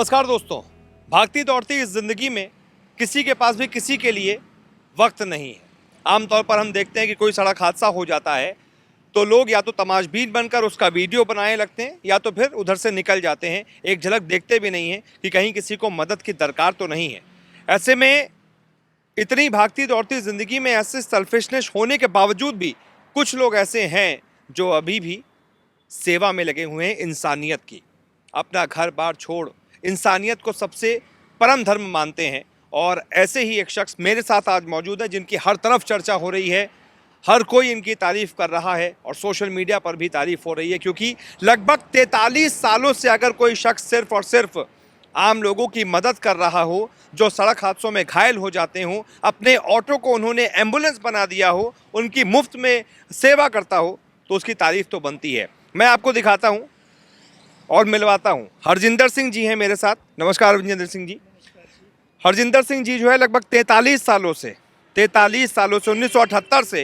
नमस्कार दोस्तों। भागती दौड़ती इस जिंदगी में किसी के पास भी किसी के लिए वक्त नहीं है। आमतौर पर हम देखते हैं कि कोई सड़क हादसा हो जाता है तो लोग या तो तमाशबीन बनकर उसका वीडियो बनाने लगते हैं या तो फिर उधर से निकल जाते हैं, एक झलक देखते भी नहीं हैं कि कहीं किसी को मदद की दरकार तो नहीं है। ऐसे में इतनी भागती दौड़ती ज़िंदगी में ऐसे सेल्फिशनेस होने के बावजूद भी कुछ लोग ऐसे हैं जो अभी भी सेवा में लगे हुए हैं इंसानियत की। अपना घर बार छोड़ इंसानियत को सबसे परम धर्म मानते हैं। और ऐसे ही एक शख्स मेरे साथ आज मौजूद है जिनकी हर तरफ चर्चा हो रही है, हर कोई इनकी तारीफ़ कर रहा है और सोशल मीडिया पर भी तारीफ़ हो रही है, क्योंकि लगभग 43 सालों से अगर कोई शख्स सिर्फ़ और सिर्फ आम लोगों की मदद कर रहा हो, जो सड़क हादसों में घायल हो जाते हों, अपने ऑटो को उन्होंने एम्बुलेंस बना दिया हो, उनकी मुफ्त में सेवा करता हो, तो उसकी तारीफ़ तो बनती है। मैं आपको दिखाता हूँ और मिलवाता हूँ। हरजिंदर सिंह जी हैं मेरे साथ। नमस्कार हरजिंदर सिंह जी। हरजिंदर सिंह जी जो है लगभग 43 सालों से 1978 से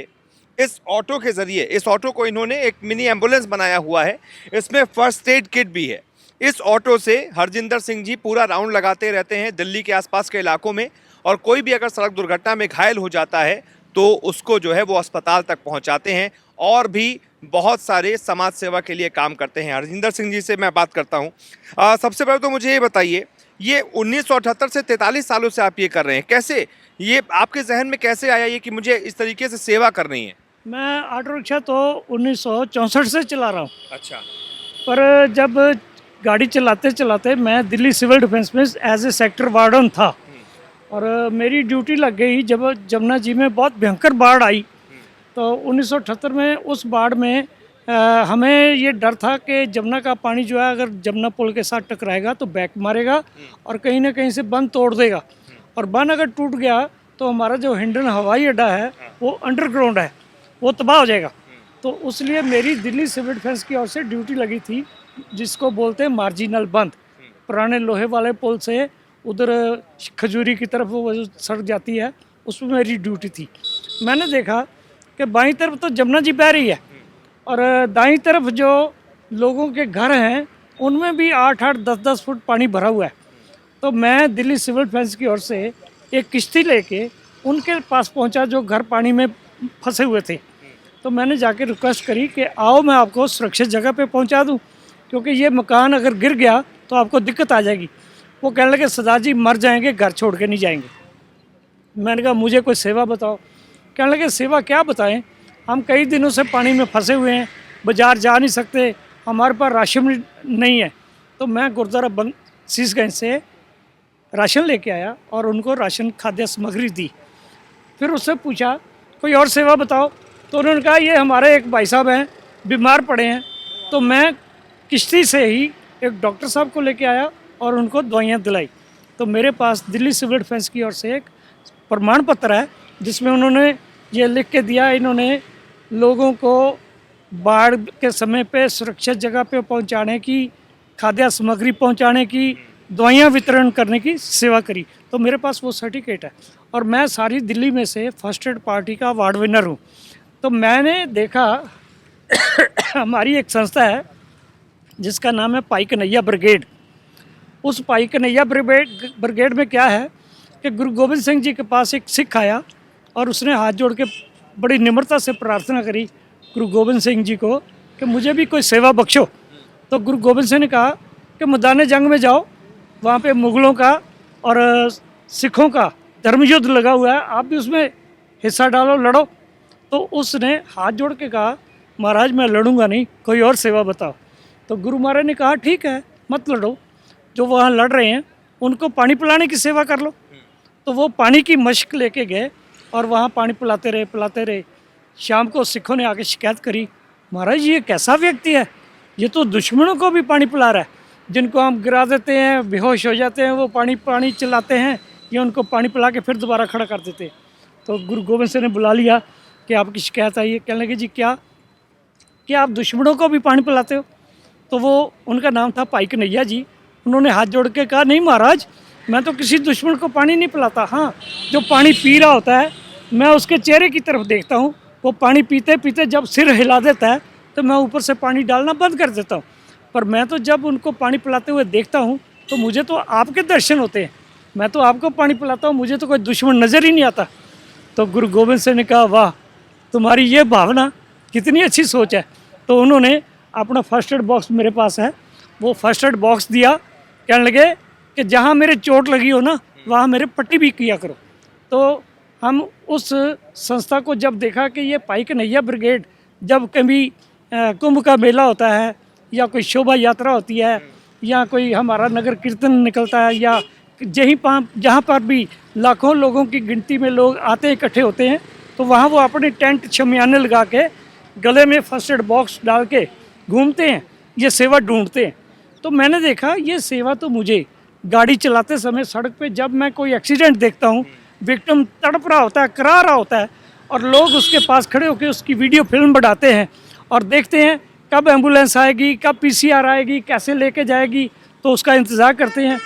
इस ऑटो के ज़रिए, इस ऑटो को इन्होंने एक मिनी एम्बुलेंस बनाया हुआ है, इसमें फर्स्ट एड किट भी है। इस ऑटो से हरजिंदर सिंह जी पूरा राउंड लगाते रहते हैं दिल्ली के आसपास के इलाकों में, और कोई भी अगर सड़क दुर्घटना में घायल हो जाता है तो उसको जो है वो अस्पताल तक पहुंचाते हैं और भी बहुत सारे समाज सेवा के लिए काम करते हैं। हरजिंदर सिंह जी से मैं बात करता हूं। सबसे पहले तो मुझे ये बताइए, ये 1978 से 43 सालों से आप ये कर रहे हैं, कैसे ये आपके जहन में कैसे आया ये कि मुझे इस तरीके से सेवा करनी है? मैं ऑटो रिक्शा तो 1964 से चला रहा हूँ। अच्छा। पर जब गाड़ी चलाते चलाते मैं दिल्ली सिविल डिफेंस में एज ए सेक्टर वार्डन था और मेरी ड्यूटी लग गई जब जमुना जी में बहुत भयंकर बाढ़ आई। तो 1978 में उस बाढ़ में हमें ये डर था कि जमुना का पानी जो है अगर जमुना पुल के साथ टकराएगा तो बैक मारेगा और कहीं ना कहीं से बंद तोड़ देगा, और बंद अगर टूट गया तो हमारा जो हिंडन हवाई अड्डा है वो अंडरग्राउंड है, वो तबाह हो जाएगा। तो इसलिए मेरी दिल्ली सिविल डिफेंस की ओर से ड्यूटी लगी थी, जिसको बोलते हैं मार्जिनल बंद। पुराने लोहे वाले पुल से उधर खजूरी की तरफ वो सड़क जाती है, उसमें मेरी ड्यूटी थी। मैंने देखा कि बाईं तरफ तो जमुना जी बह रही है और दाईं तरफ जो लोगों के घर हैं उनमें भी 8-8, 10-10 फुट पानी भरा हुआ है। तो मैं दिल्ली सिविल डिफेंस की ओर से एक किश्ती लेके उनके पास पहुंचा जो घर पानी में फंसे हुए थे। तो मैंने जाके रिक्वेस्ट करी कि आओ मैं आपको सुरक्षित जगह पे पहुंचा दूं, क्योंकि ये मकान अगर गिर गया तो आपको दिक्कत आ जाएगी। वो कहने लगे सरदार जी मर जाएंगे, घर छोड़ के नहीं जाएंगे। मैंने कहा मुझे कोई सेवा बताओ। कहने लगे सेवा क्या बताएं, हम कई दिनों से पानी में फंसे हुए हैं, बाज़ार जा नहीं सकते, हमारे पास राशन नहीं है। तो मैं गुरुद्वारा शीशगंज से राशन लेके आया और उनको राशन खाद्य सामग्री दी। फिर उससे पूछा कोई और सेवा बताओ, तो उन्होंने कहा ये हमारे एक भाई साहब हैं बीमार पड़े हैं। तो मैं किश्ती से ही एक डॉक्टर साहब को लेके आया और उनको दवाइयाँ दिलाई। तो मेरे पास दिल्ली सिविल डिफेंस की ओर से एक प्रमाण पत्र है जिसमें उन्होंने ये लिख के दिया, इन्होंने लोगों को बाढ़ के समय पे सुरक्षित जगह पे पहुंचाने की, खाद्य सामग्री पहुंचाने की, दवाइयाँ वितरण करने की सेवा करी। तो मेरे पास वो सर्टिफिकेट है और मैं सारी दिल्ली में से फर्स्ट एड पार्टी का अवार्ड विनर हूँ। तो मैंने देखा हमारी एक संस्था है जिसका नाम है पाई कन्हैया ब्रिगेड। उस पाई कन्हैया ब्रिगेड में क्या है कि गुरु गोबिंद सिंह जी के पास एक सिख आया और उसने हाथ जोड़ के बड़ी निम्रता से प्रार्थना करी गुरु गोबिंद सिंह जी को कि मुझे भी कोई सेवा बख्शो। तो गुरु गोबिंद सिंह ने कहा कि मैदान जंग में जाओ, वहाँ पे मुग़लों का और सिखों का धर्मयुद्ध लगा हुआ है, आप भी उसमें हिस्सा डालो, लड़ो। तो उसने हाथ जोड़ के कहा महाराज मैं लड़ूंगा नहीं, कोई और सेवा बताओ। तो गुरु महाराज ने कहा ठीक है मत लड़ो, जो वहाँ लड़ रहे हैं उनको पानी पिलाने की सेवा कर लो। तो वो पानी की मशक लेके गए और वहाँ पानी पिलाते रहे। शाम को सिखों ने आके शिकायत करी, महाराज ये कैसा व्यक्ति है, ये तो दुश्मनों को भी पानी पिला रहा है, जिनको हम गिरा देते हैं बेहोश हो जाते हैं वो पानी चिल्लाते हैं, ये उनको पानी पिला के फिर दोबारा खड़ा कर देते हैं। तो गुरु गोबिंद सिंह ने बुला लिया कि आपकी शिकायत आई है। कहने लगे जी क्या आप दुश्मनों को भी पानी पिलाते हो? तो वो उनका नाम था पाई कन्हैया जी। उन्होंने हाथ जोड़ के कहा नहीं महाराज मैं तो किसी दुश्मन को पानी नहीं पिलाता, हाँ जो पानी पी रहा होता है मैं उसके चेहरे की तरफ देखता हूँ, वो पानी पीते पीते जब सिर हिला देता है तो मैं ऊपर से पानी डालना बंद कर देता हूँ। पर मैं तो जब उनको पानी पिलाते हुए देखता हूँ तो मुझे तो आपके दर्शन होते हैं, मैं तो आपको पानी पिलाता हूँ, मुझे तो कोई दुश्मन नज़र ही नहीं आता। तो गुरु गोबिंद सिंह ने कहा, वाह तुम्हारी ये भावना, कितनी अच्छी सोच है। तो उन्होंने अपना फर्स्ट एड बॉक्स मेरे पास है, वो फर्स्ट एड बॉक्स दिया, कहने लगे कि जहाँ मेरे चोट लगी हो ना वहाँ मेरे पट्टी भी किया करो। तो हम उस संस्था को जब देखा कि ये पाई कन्हैया ब्रिगेड जब कभी कुंभ का मेला होता है या कोई शोभा यात्रा होती है या कोई हमारा नगर कीर्तन निकलता है या जहाँ पर भी लाखों लोगों की गिनती में लोग आते इकट्ठे होते हैं, तो वहाँ वो अपने टेंट शमियाने लगा के गले में फर्स्ट एड बॉक्स डाल के घूमते हैं, ये सेवा ढूंढते हैं। तो मैंने देखा ये सेवा तो मुझे गाड़ी चलाते समय सड़क पे जब मैं कोई एक्सीडेंट देखता हूँ, विक्टिम तड़प रहा होता है, करा रहा होता है और लोग उसके पास खड़े होकर उसकी वीडियो फिल्म बनाते हैं और देखते हैं कब एम्बुलेंस आएगी, कब पीसीआर आएगी, कैसे लेके जाएगी, तो उसका इंतज़ार करते हैं।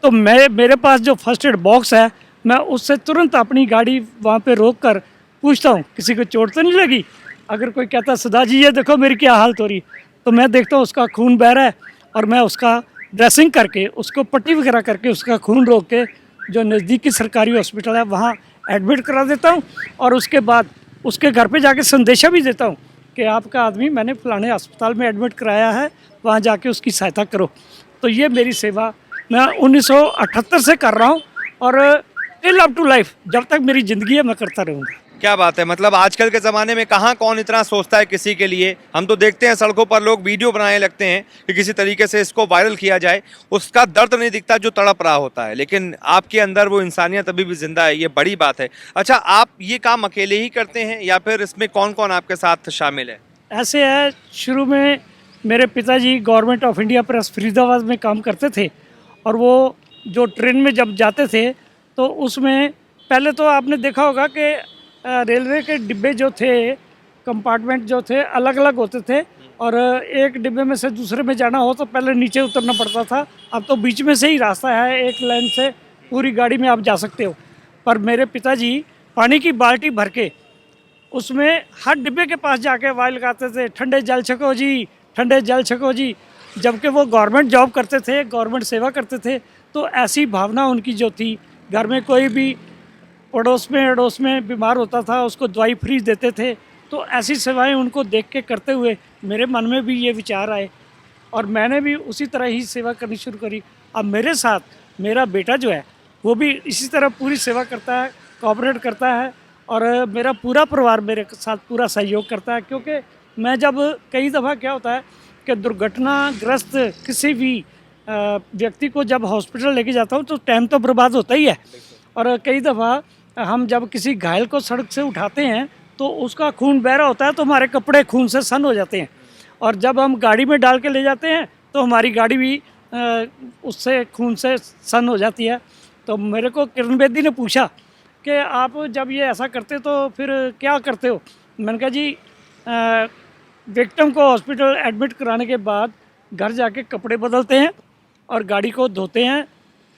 तो मेरे पास जो फर्स्ट एड बॉक्स है, मैं उससे तुरंत अपनी गाड़ी वहाँ पे रोक कर पूछता हूँ किसी को चोट तो नहीं लगी। अगर कोई कहता सदा जी ये देखो मेरी क्या हालत हो रही, तो मैं देखता हूँ उसका खून बह रहा है और मैं उसका ड्रेसिंग करके उसको पट्टी वगैरह करके उसका खून रोक के जो नज़दीकी सरकारी हॉस्पिटल है वहाँ एडमिट करा देता हूँ और उसके बाद उसके घर पे जाके संदेशा भी देता हूँ कि आपका आदमी मैंने फलाने अस्पताल में एडमिट कराया है, वहाँ जाके उसकी सहायता करो। तो ये मेरी सेवा मैं 1978 से कर रहा हूँ और टिल अप टू लाइफ, जब तक मेरी ज़िंदगी है मैं करता रहूँगा। क्या बात है, मतलब आजकल के ज़माने में कहाँ कौन इतना सोचता है किसी के लिए। हम तो देखते हैं सड़कों पर लोग वीडियो बनाने लगते हैं कि किसी तरीके से इसको वायरल किया जाए, उसका दर्द नहीं दिखता जो तड़प रहा होता है, लेकिन आपके अंदर वो इंसानियत अभी भी जिंदा है, ये बड़ी बात है। अच्छा, आप ये काम अकेले ही करते हैं या फिर इसमें कौन कौन आपके साथ शामिल है? ऐसे है, शुरू में मेरे पिताजी government of India press Faridabad में काम करते थे और वो जो ट्रेन में जब जाते थे तो उसमें पहले तो आपने देखा होगा कि रेलवे के डिब्बे जो थे, कंपार्टमेंट जो थे अलग अलग होते थे और एक डिब्बे में से दूसरे में जाना हो तो पहले नीचे उतरना पड़ता था। अब तो बीच में से ही रास्ता है, एक लाइन से पूरी गाड़ी में आप जा सकते हो। पर मेरे पिताजी पानी की बाल्टी भर के उसमें हर डिब्बे के पास जाके आवाज़ लगाते थे, ठंडे जल छको जी, ठंडे जल छको जी। जबकि वो गवर्नमेंट जॉब करते थे, गवर्नमेंट सेवा करते थे, तो ऐसी भावना उनकी जो थी, घर में कोई भी अड़ोस में बीमार होता था उसको दवाई फ्री देते थे। तो ऐसी सेवाएं उनको देख के करते हुए मेरे मन में भी ये विचार आए और मैंने भी उसी तरह ही सेवा करनी शुरू करी। अब मेरे साथ मेरा बेटा जो है वो भी इसी तरह पूरी सेवा करता है, कोऑपरेट करता है और मेरा पूरा परिवार मेरे साथ पूरा सहयोग करता है। क्योंकि मैं जब कई दफ़ा क्या होता है कि दुर्घटनाग्रस्त किसी भी व्यक्ति को जब हॉस्पिटल लेके जाता हूँ तो टाइम तो बर्बाद होता ही है और कई दफ़ा हम जब किसी घायल को सड़क से उठाते हैं तो उसका खून बह रहा होता है तो हमारे कपड़े खून से सन हो जाते हैं और जब हम गाड़ी में डाल के ले जाते हैं तो हमारी गाड़ी भी उससे खून से सन हो जाती है। तो मेरे को किरण बेदी ने पूछा कि आप जब ये ऐसा करते तो फिर क्या करते हो। मैंने कहा जी विक्टिम को हॉस्पिटल एडमिट कराने के बाद घर जाके कपड़े बदलते हैं और गाड़ी को धोते हैं,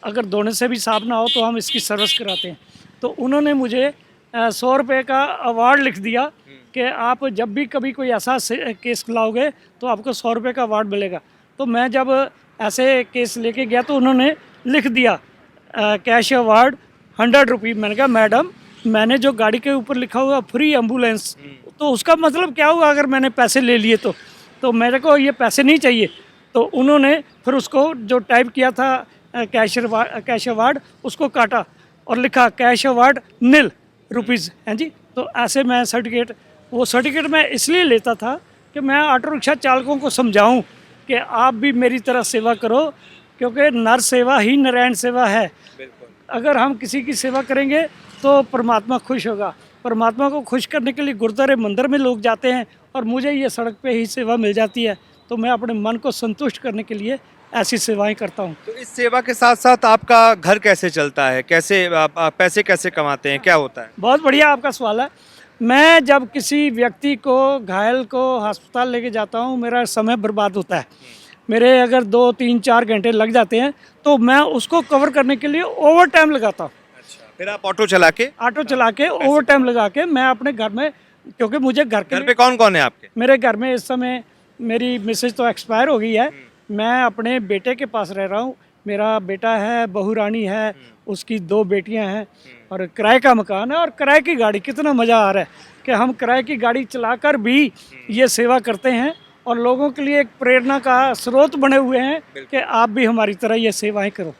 अगर धोने से भी साफ ना हो तो हम इसकी सर्विस कराते हैं। तो उन्होंने मुझे 100 रुपये का अवार्ड लिख दिया कि आप जब भी कभी कोई ऐसा केस लाओगे तो आपको 100 रुपये का अवार्ड मिलेगा। तो मैं जब ऐसे केस लेके गया तो उन्होंने लिख दिया कैश अवार्ड 100 रुपये। मैंने कहा मैडम मैंने जो गाड़ी के ऊपर लिखा हुआ फ्री एम्बुलेंस, तो उसका मतलब क्या हुआ अगर मैंने पैसे ले लिए तो मेरे को ये पैसे नहीं चाहिए। तो उन्होंने फिर उसको जो टाइप किया था कैश अवार्ड उसको काटा और लिखा कैश अवार्ड निल रुपीज़ हैं जी। तो ऐसे मैं सर्टिफिकेट मैं इसलिए लेता था कि मैं ऑटो रिक्शा चालकों को समझाऊं कि आप भी मेरी तरह सेवा करो, क्योंकि नर सेवा ही नारायण सेवा है। अगर हम किसी की सेवा करेंगे तो परमात्मा खुश होगा। परमात्मा को खुश करने के लिए गुरुद्वारे मंदिर में लोग जाते हैं और मुझे ये सड़क पे ही सेवा मिल जाती है। तो मैं अपने मन को संतुष्ट करने के लिए ऐसी सेवाएं करता हूं। तो इस सेवा के साथ साथ आपका घर कैसे चलता है, कैसे आप पैसे कैसे कमाते हैं, क्या होता है? बहुत बढ़िया आपका सवाल है। मैं जब किसी व्यक्ति को घायल को अस्पताल लेके जाता हूं, मेरा समय बर्बाद होता है। मेरे अगर 2, 3, 4 घंटे लग जाते हैं तो मैं उसको कवर करने के लिए ओवर टाइम लगाता हूँ। अच्छा, फिर आप ऑटो चला के ओवर टाइम लगा के मैं अपने घर में, क्योंकि मुझे घर पे कौन कौन है आपके? मेरे घर में इस समय मेरी मिसेज तो एक्सपायर हो गई है, मैं अपने बेटे के पास रह रहा हूँ, मेरा बेटा है, बहू रानी है, उसकी 2 बेटियां हैं और किराए का मकान है और किराए की गाड़ी। कितना मज़ा आ रहा है कि हम किराए की गाड़ी चलाकर भी ये सेवा करते हैं और लोगों के लिए एक प्रेरणा का स्रोत बने हुए हैं कि आप भी हमारी तरह ये सेवाएं करो।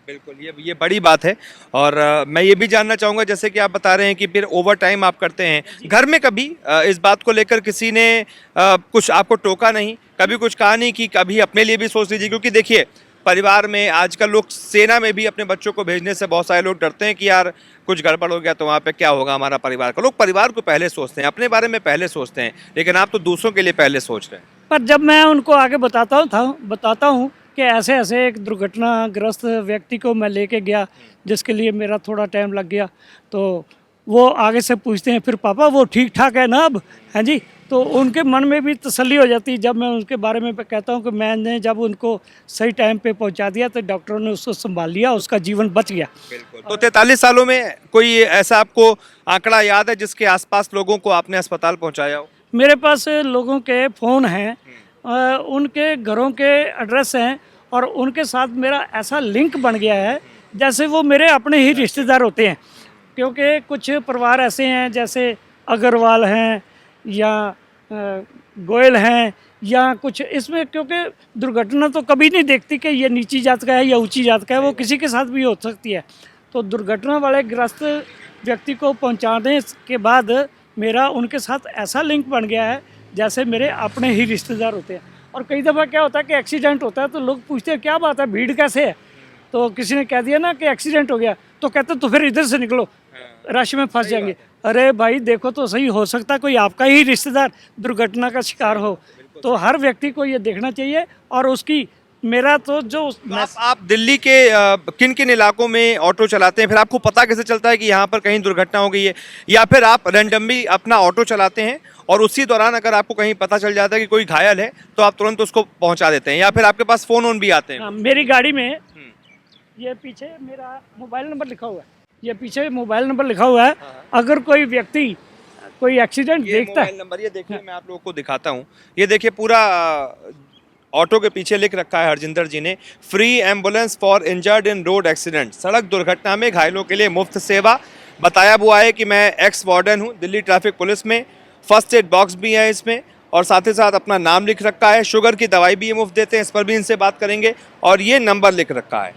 बिल्कुल, ये बड़ी बात है। और मैं ये भी जानना चाहूँगा, जैसे कि आप बता रहे हैं कि फिर ओवर टाइम आप करते हैं, घर में कभी इस बात को लेकर किसी ने कुछ आपको टोका नहीं, कभी कुछ कहा नहीं कि कभी अपने लिए भी सोच लीजिए? क्योंकि देखिए, परिवार में आजकल लोग सेना में भी अपने बच्चों को भेजने से बहुत सारे लोग डरते हैं कि यार कुछ गड़बड़ हो गया तो वहाँ पे क्या होगा हमारा परिवार का। लोग परिवार को पहले सोचते हैं, अपने बारे में पहले सोचते हैं, लेकिन आप तो दूसरों के लिए पहले सोच रहे हैं। पर जब मैं उनको आगे बताता हूँ कि ऐसे ऐसे एक दुर्घटनाग्रस्त व्यक्ति को मैं लेके गया जिसके लिए मेरा थोड़ा टाइम लग गया, तो वो आगे से पूछते हैं फिर पापा वो ठीक ठाक है ना अब, हैं जी। तो उनके मन में भी तसल्ली हो जाती है जब मैं उनके बारे में कहता हूँ कि मैंने जब उनको सही टाइम पे पहुँचा दिया तो डॉक्टरों ने उसको संभाल लिया, उसका जीवन बच गया। बिल्कुल। तो 43 सालों में कोई ऐसा आपको आंकड़ा याद है जिसके आसपास लोगों को आपने अस्पताल पहुँचाया हो? मेरे पास लोगों के फ़ोन हैं, उनके घरों के एड्रेस हैं और उनके साथ मेरा ऐसा लिंक बन गया है जैसे वो मेरे अपने ही रिश्तेदार होते हैं। क्योंकि कुछ परिवार ऐसे हैं जैसे अग्रवाल हैं या गोयल हैं या कुछ इसमें, क्योंकि दुर्घटना तो कभी नहीं देखती कि ये नीची जात का है या ऊंची जात का है, वो किसी के साथ भी हो सकती है। तो दुर्घटना वाले ग्रस्त व्यक्ति को पहुंचाने के बाद मेरा उनके साथ ऐसा लिंक बन गया है जैसे मेरे अपने ही रिश्तेदार होते हैं। और कई दफ़ा क्या होता है कि एक्सीडेंट होता है तो लोग पूछते हैं क्या बात है, भीड़ कैसे है, तो किसी ने कह दिया ना कि एक्सीडेंट हो गया तो कहते तो फिर इधर से निकलो, रश में फंस जाएंगे। अरे भाई देखो तो सही, हो सकता है कोई आपका ही रिश्तेदार दुर्घटना का शिकार हो। तो हर व्यक्ति को ये देखना चाहिए और उसकी मेरा तो जो आप दिल्ली के किन किन इलाकों में ऑटो चलाते हैं, फिर आपको पता कैसे चलता है कि यहाँ पर कहीं दुर्घटना हो गई है, या फिर आप रैंडमली अपना ऑटो चलाते हैं और उसी दौरान अगर आपको कहीं पता चल जाता है कि कोई घायल है तो आप तुरंत उसको पहुँचा देते हैं, या फिर आपके पास फ़ोन ऑन भी आते हैं? मेरी गाड़ी में ये पीछे मेरा मोबाइल नंबर लिखा हुआ है, ये पीछे मोबाइल नंबर लिखा हुआ है। अगर कोई व्यक्ति कोई एक्सीडेंट देखता है, मोबाइल नंबर ये देखिए, मैं आप लोगों को दिखाता हूँ, ये देखिए पूरा ऑटो के पीछे लिख रखा है हरजिंदर जी ने, free ambulance for injured in road accident, सड़क दुर्घटना में घायलों के लिए मुफ्त सेवा। बताया हुआ है कि मैं एक्स वार्डन हूँ दिल्ली ट्रैफिक पुलिस में, फर्स्ट एड बॉक्स भी है इसमें और साथ ही साथ अपना नाम लिख रखा है, शुगर की दवाई भी ये मुफ्त देते हैं, इस पर भी इनसे बात करेंगे। और ये नंबर लिख रखा है,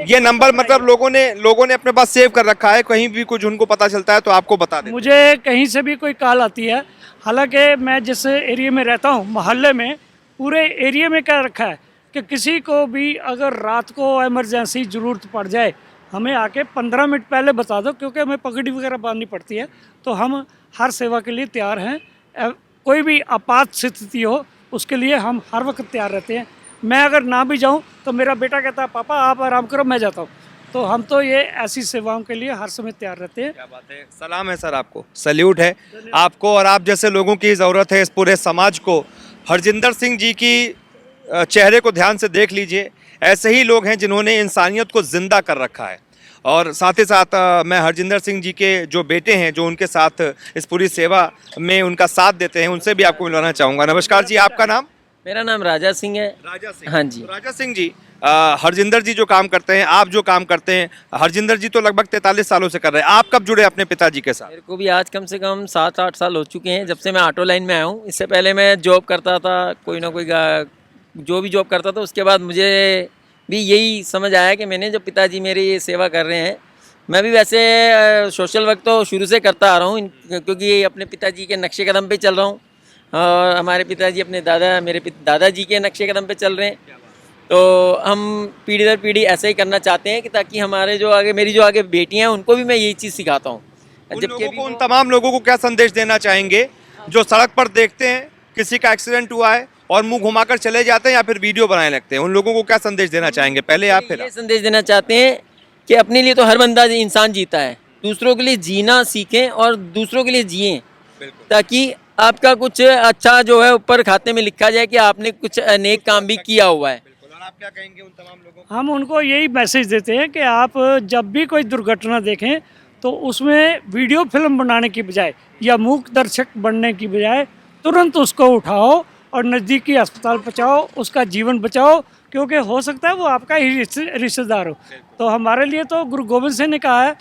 ये नंबर मतलब लोगों ने अपने पास सेव कर रखा है, कहीं भी कुछ उनको पता चलता है तो आपको बता दें। मुझे कहीं से भी कोई कॉल आती है, हालांकि मैं जिस एरिया में रहता हूँ मोहल्ले में पूरे एरिया में क्या रखा है कि किसी को भी अगर रात को इमरजेंसी ज़रूरत पड़ जाए हमें आके 15 मिनट पहले बता दो, क्योंकि हमें पगड़ी वगैरह बांधनी पड़ती है, तो हम हर सेवा के लिए तैयार हैं। कोई भी आपात स्थिति हो उसके लिए हम हर वक्त तैयार रहते हैं। मैं अगर ना भी जाऊं तो मेरा बेटा कहता है पापा आप आराम करो मैं जाता हूं। तो हम तो ये ऐसी सेवाओं के लिए हर समय तैयार रहते हैं। क्या बात है, सलाम है सर, आपको सैल्यूट है आपको, और आप जैसे लोगों की ज़रूरत है इस पूरे समाज को। हरजिंदर सिंह जी की चेहरे को ध्यान से देख लीजिए, ऐसे ही लोग हैं जिन्होंने इंसानियत को ज़िंदा कर रखा है। और साथ ही साथ मैं हरजिंदर सिंह जी के जो बेटे हैं जो उनके साथ इस पूरी सेवा में उनका साथ देते हैं, उनसे भी आपको मिलवाना चाहूँगा। नमस्कार जी, आपका नाम? मेरा नाम राजा सिंह है। राजा सिंह। हाँ जी। तो राजा सिंह जी, हरजिंदर जी जो काम करते हैं, आप जो काम करते हैं, हरजिंदर जी तो लगभग 43 सालों से कर रहे हैं, आप कब जुड़े अपने पिताजी के साथ? मेरे को भी आज कम से कम 7-8 साल हो चुके हैं जब से मैं ऑटो लाइन में आया हूँ। इससे पहले मैं जॉब करता था, कोई ना कोई जो भी जॉब करता था, उसके बाद मुझे भी यही समझ आया कि मैंने जो पिताजी मेरी ये सेवा कर रहे हैं, मैं भी वैसे सोशल वर्क तो शुरू से करता आ रहा हूँ, क्योंकि अपने पिताजी के नक्शे कदम पे चल रहा हूँ और हमारे पिताजी अपने मेरे दादाजी के नक्शे कदम पे चल रहे हैं। तो हम पीढ़ी दर पीढ़ी ऐसा ही करना चाहते हैं कि ताकि हमारे मेरी जो आगे बेटियां हैं उनको भी मैं यही चीज़ सिखाता हूँ। उन तमाम लोगों को क्या संदेश देना चाहेंगे जो सड़क पर देखते हैं किसी का एक्सीडेंट हुआ है और मुंह घुमाकर चले जाते हैं या फिर वीडियो बनाने लगते हैं, उन लोगों को क्या संदेश देना चाहेंगे? पहले आप फिर ये संदेश देना चाहते हैं कि अपने लिए तो हर बंदा इंसान जीता है, दूसरों के लिए जीना सीखें और दूसरों के लिए जिएं, ताकि आपका कुछ अच्छा जो है ऊपर खाते में लिखा जाए कि आपने कुछ नेक काम भी किया हुआ है। आप क्या कहेंगे उन तमाम लोगों को? हम उनको यही मैसेज देते हैं कि आप जब भी कोई दुर्घटना देखें तो उसमें वीडियो फिल्म बनाने की बजाय या मूक दर्शक बनने की बजाय तुरंत उसको उठाओ और नज़दीकी अस्पताल पहुँचाओ, उसका जीवन बचाओ, क्योंकि हो सकता है वो आपका ही रिश्तेदार हो। तो हमारे लिए तो गुरु गोविंद सिंह ने कहा है,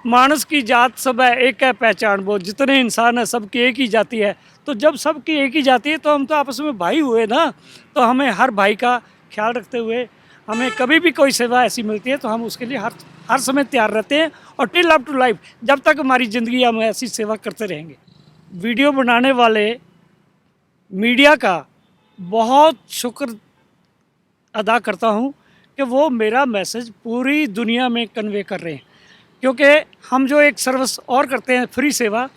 मानस की जात सब है एक है पहचान, वो जितने इंसान है सबकी एक ही जाति है। तो जब सबकी एक ही जाति है तो हम तो आपस में भाई हुए ना। तो हमें हर भाई का ख्याल रखते हुए हमें कभी भी कोई सेवा ऐसी मिलती है तो हम उसके लिए हर समय तैयार रहते हैं, और टिल अप टू लाइफ, जब तक हमारी ज़िंदगी हम ऐसी सेवा करते रहेंगे। वीडियो बनाने वाले मीडिया का बहुत शुक्र अदा करता हूँ कि वो मेरा मैसेज पूरी दुनिया में कन्वे कर रहे हैं, क्योंकि हम जो एक सर्विस और करते हैं, फ्री सेवा,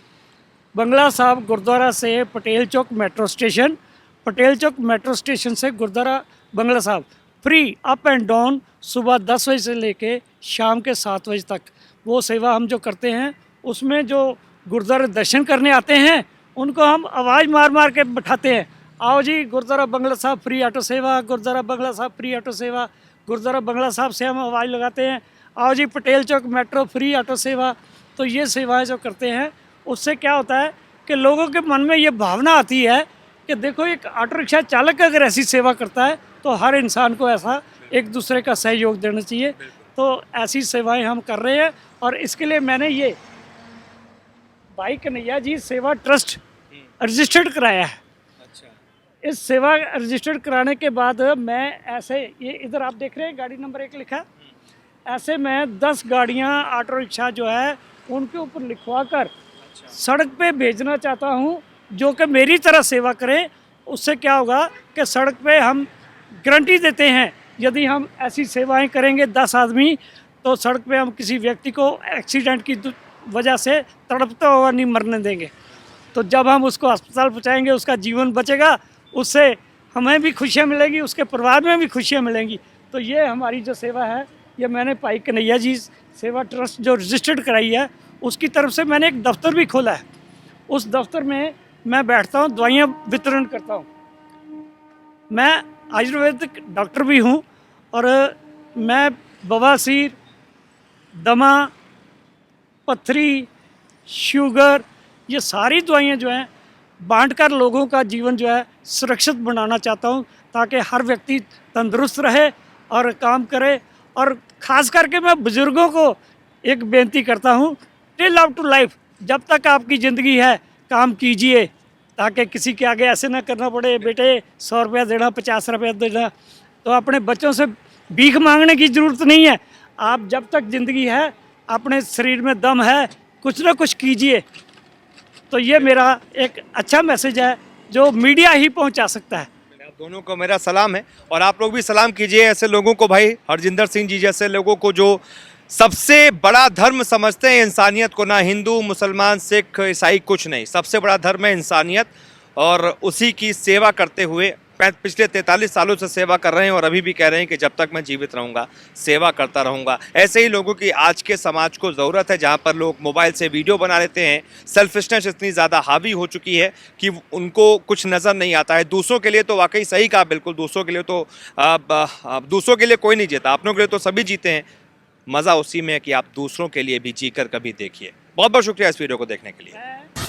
बंगला साहब गुरुद्वारा से पटेल चौक मेट्रो स्टेशन, पटेल चौक मेट्रो स्टेशन से गुरुद्वारा बंगला साहब, फ्री अप एंड डाउन, सुबह 10 बजे से लेके शाम के 7 बजे तक वो सेवा हम जो करते हैं। उसमें जो गुरुद्वारा दर्शन करने आते हैं उनको हम आवाज़ मार मार के बैठाते हैं, आओ जी गुरुद्वारा बंगला साहब फ्री ऑटो सेवा, गुरुद्वारा बंगला साहब फ्री ऑटो सेवा। गुरुद्वारा बंगला साहब से हम आवाज़ लगाते हैं, आओ जी पटेल चौक मेट्रो फ्री ऑटो सेवा। तो ये सेवाएं जो करते हैं उससे क्या होता है कि लोगों के मन में ये भावना आती है कि देखो एक ऑटो रिक्शा चालक अगर ऐसी सेवा करता है तो हर इंसान को ऐसा एक दूसरे का सहयोग देना चाहिए। तो ऐसी सेवाएं हम कर रहे हैं, और इसके लिए मैंने ये भाई कन्हैया जी सेवा ट्रस्ट रजिस्टर्ड कराया है। इस सेवा रजिस्टर्ड कराने के बाद मैं ऐसे, ये इधर आप देख रहे हैं गाड़ी नंबर 1 लिखा है, ऐसे मैं 10 गाड़ियाँ ऑटो रिक्शा जो है उनके ऊपर लिखवा कर सड़क पे भेजना चाहता हूँ, जो कि मेरी तरह सेवा करें। उससे क्या होगा कि सड़क पे हम गारंटी देते हैं, यदि हम ऐसी सेवाएं करेंगे 10 आदमी, तो सड़क पे हम किसी व्यक्ति को एक्सीडेंट की वजह से तड़पता हुआ नहीं मरने देंगे। तो जब हम उसको अस्पताल पहुँचाएंगे, उसका जीवन बचेगा, उससे हमें भी खुशियाँ मिलेगी, उसके परिवार में भी खुशियाँ मिलेंगी। तो ये हमारी जो सेवा है, ये मैंने भाई कन्हैया जी सेवा ट्रस्ट जो रजिस्टर्ड कराई है, उसकी तरफ से मैंने एक दफ्तर भी खोला है। उस दफ्तर में मैं बैठता हूँ, दवाइयाँ वितरण करता हूँ। मैं आयुर्वेदिक डॉक्टर भी हूँ, और मैं बवासीर, दमा, पथरी, शुगर, ये सारी दवाइयाँ जो हैं बांटकर लोगों का जीवन जो है सुरक्षित बनाना चाहता हूँ, ताकि हर व्यक्ति तंदुरुस्त रहे और काम करे। और ख़ास करके मैं बुज़ुर्गों को एक बेनती करता हूँ, टिल अप टू लाइफ, जब तक आपकी ज़िंदगी है काम कीजिए, ताकि किसी के आगे ऐसे ना करना पड़े, बेटे 100 रुपया देना, 50 रुपया देना। तो अपने बच्चों से भीख मांगने की ज़रूरत नहीं है। आप जब तक ज़िंदगी है, अपने शरीर में दम है, कुछ ना कुछ कीजिए। तो ये मेरा एक अच्छा मैसेज है जो मीडिया ही पहुंचा सकता है। आप दोनों को मेरा सलाम है, और आप लोग भी सलाम कीजिए ऐसे लोगों को, भाई हरजिंदर सिंह जी जैसे लोगों को, जो सबसे बड़ा धर्म समझते हैं इंसानियत को। ना हिंदू, मुसलमान, सिख, ईसाई कुछ नहीं, सबसे बड़ा धर्म है इंसानियत, और उसी की सेवा करते हुए पिछले 43 सालों से सेवा कर रहे हैं, और अभी भी कह रहे हैं कि जब तक मैं जीवित रहूंगा सेवा करता रहूंगा। ऐसे ही लोगों की आज के समाज को ज़रूरत है, जहां पर लोग मोबाइल से वीडियो बना लेते हैं। सेल्फिशनेस इतनी ज़्यादा हावी हो चुकी है कि उनको कुछ नज़र नहीं आता है। दूसरों के लिए तो वाकई सही कहा, बिल्कुल दूसरों के लिए तो दूसरों के लिए कोई नहीं जीता, अपनों के लिए तो सभी जीते हैं। मज़ा उसी में है कि आप दूसरों के लिए भी जीकर कभी देखिए। बहुत बहुत शुक्रिया इस वीडियो को देखने के लिए।